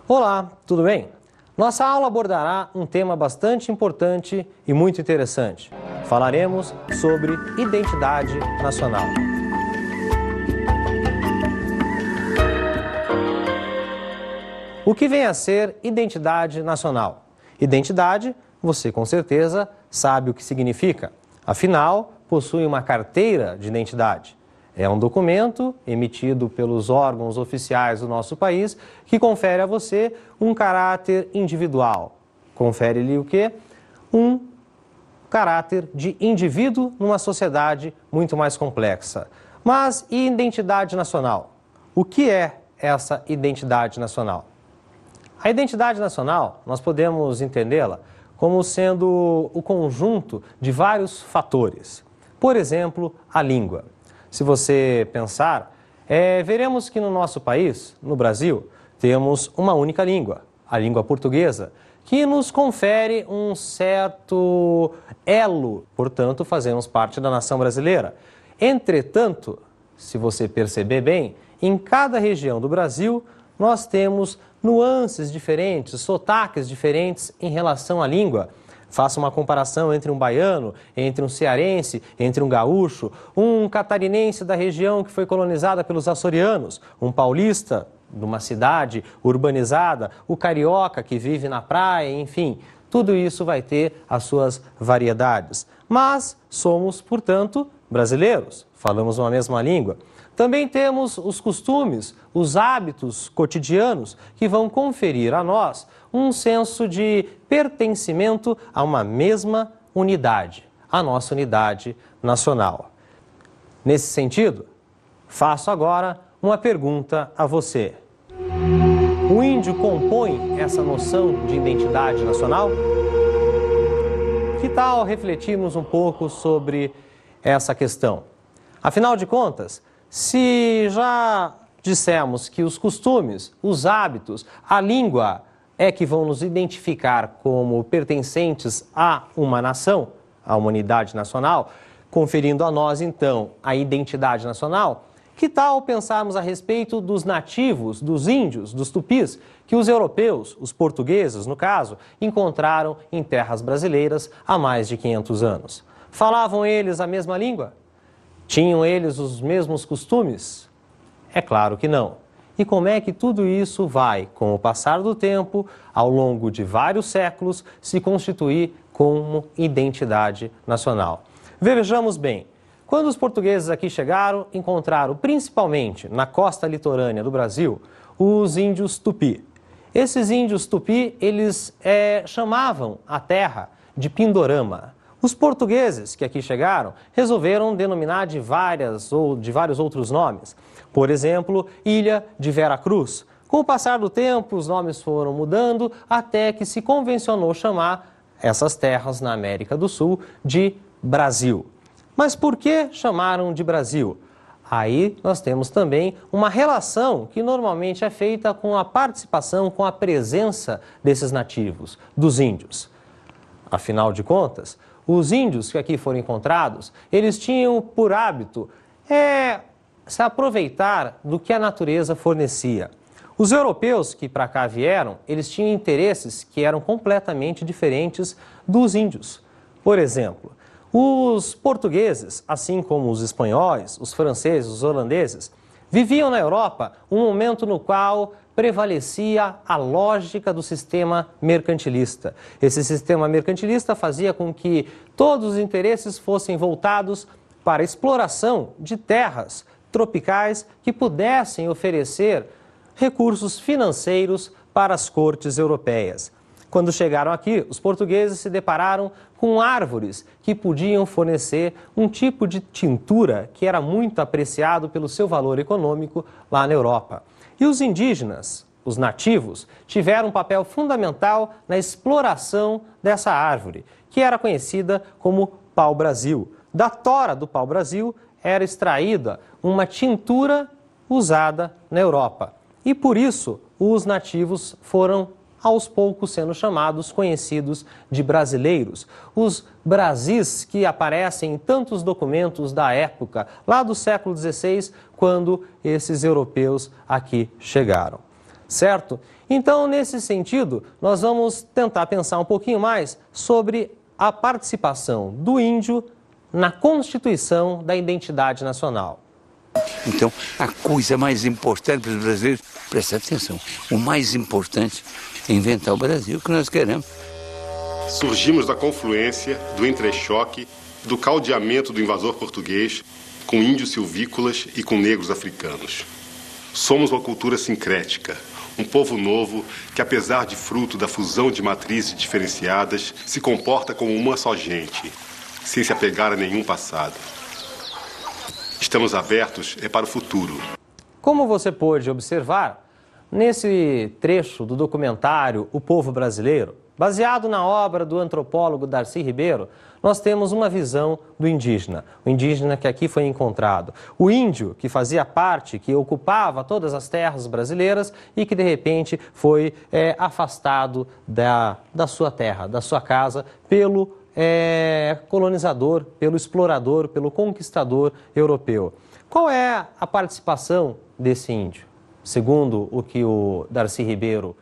Olá, tudo bem? Nossa aula abordará um tema bastante importante e muito interessante. Falaremos sobre identidade nacional. O que vem a ser identidade nacional? Identidade, você com certeza sabe o que significa. Afinal, possui uma carteira de identidade. É um documento emitido pelos órgãos oficiais do nosso país que confere a você um caráter individual. Confere-lhe o quê? Um caráter de indivíduo numa sociedade muito mais complexa. Mas e identidade nacional? O que é essa identidade nacional? A identidade nacional, nós podemos entendê-la como sendo o conjunto de vários fatores. Por exemplo, a língua. Se você pensar, veremos que no nosso país, no Brasil, temos uma única língua, a língua portuguesa, que nos confere um certo elo, portanto, fazemos parte da nação brasileira. Entretanto, se você perceber bem, em cada região do Brasil, nós temos nuances diferentes, sotaques diferentes em relação à língua. Faça uma comparação entre um baiano, entre um cearense, entre um gaúcho, um catarinense da região que foi colonizada pelos açorianos, um paulista de uma cidade urbanizada, o carioca que vive na praia, enfim, tudo isso vai ter as suas variedades. Mas somos, portanto, brasileiros, falamos uma mesma língua. Também temos os costumes, os hábitos cotidianos que vão conferir a nós um senso de pertencimento a uma mesma unidade, a nossa unidade nacional. Nesse sentido, faço agora uma pergunta a você. O índio compõe essa noção de identidade nacional? Que tal refletirmos um pouco sobre essa questão? Afinal de contas, se já dissemos que os costumes, os hábitos, a língua é que vão nos identificar como pertencentes a uma nação, a uma unidade nacional, conferindo a nós, então, a identidade nacional, que tal pensarmos a respeito dos nativos, dos índios, dos tupis, que os europeus, os portugueses, no caso, encontraram em terras brasileiras há mais de 500 anos? Falavam eles a mesma língua? Tinham eles os mesmos costumes? É claro que não. E como é que tudo isso vai, com o passar do tempo, ao longo de vários séculos, se constituir como identidade nacional? Vejamos bem, quando os portugueses aqui chegaram, encontraram principalmente na costa litorânea do Brasil os índios tupi. Esses índios tupi, eles chamavam a terra de Pindorama. Os portugueses que aqui chegaram resolveram denominar de vários outros nomes. Por exemplo, Ilha de Vera Cruz. Com o passar do tempo, os nomes foram mudando até que se convencionou chamar essas terras na América do Sul de Brasil. Mas por que chamaram de Brasil? Aí nós temos também uma relação que normalmente é feita com a participação, com a presença desses nativos, dos índios. Afinal de contas, os índios que aqui foram encontrados, eles tinham por hábito se aproveitar do que a natureza fornecia. Os europeus que para cá vieram, eles tinham interesses que eram completamente diferentes dos índios. Por exemplo, os portugueses, assim como os espanhóis, os franceses, os holandeses, viviam na Europa um momento no qual prevalecia a lógica do sistema mercantilista. Esse sistema mercantilista fazia com que todos os interesses fossem voltados para a exploração de terras tropicais que pudessem oferecer recursos financeiros para as cortes europeias. Quando chegaram aqui, os portugueses se depararam com árvores que podiam fornecer um tipo de tintura que era muito apreciado pelo seu valor econômico lá na Europa. E os indígenas, os nativos, tiveram um papel fundamental na exploração dessa árvore, que era conhecida como pau-brasil. Da tora do pau-brasil era extraída uma tintura usada na Europa. E por isso os nativos foram aos poucos sendo chamados, conhecidos de brasileiros. Os Brasis que aparecem em tantos documentos da época, lá do século XVI, quando esses europeus aqui chegaram. certo? Então, nesse sentido, nós vamos tentar pensar um pouquinho mais sobre a participação do índio na constituição da identidade nacional. Então, a coisa mais importante para os brasileiros, presta atenção, o mais importante é inventar o Brasil que nós queremos. Surgimos da confluência, do entrechoque, do caldeamento do invasor português com índios silvícolas e com negros africanos. Somos uma cultura sincrética, um povo novo que, apesar de fruto da fusão de matrizes diferenciadas, se comporta como uma só gente, sem se apegar a nenhum passado. Estamos abertos para o futuro. Como você pôde observar, nesse trecho do documentário O Povo Brasileiro, baseado na obra do antropólogo Darcy Ribeiro, nós temos uma visão do indígena, o indígena que aqui foi encontrado. O índio que fazia parte, que ocupava todas as terras brasileiras e que de repente foi afastado da sua terra, da sua casa, pelo colonizador, pelo explorador, pelo conquistador europeu. Qual é a participação desse índio? Segundo o que o Darcy Ribeiro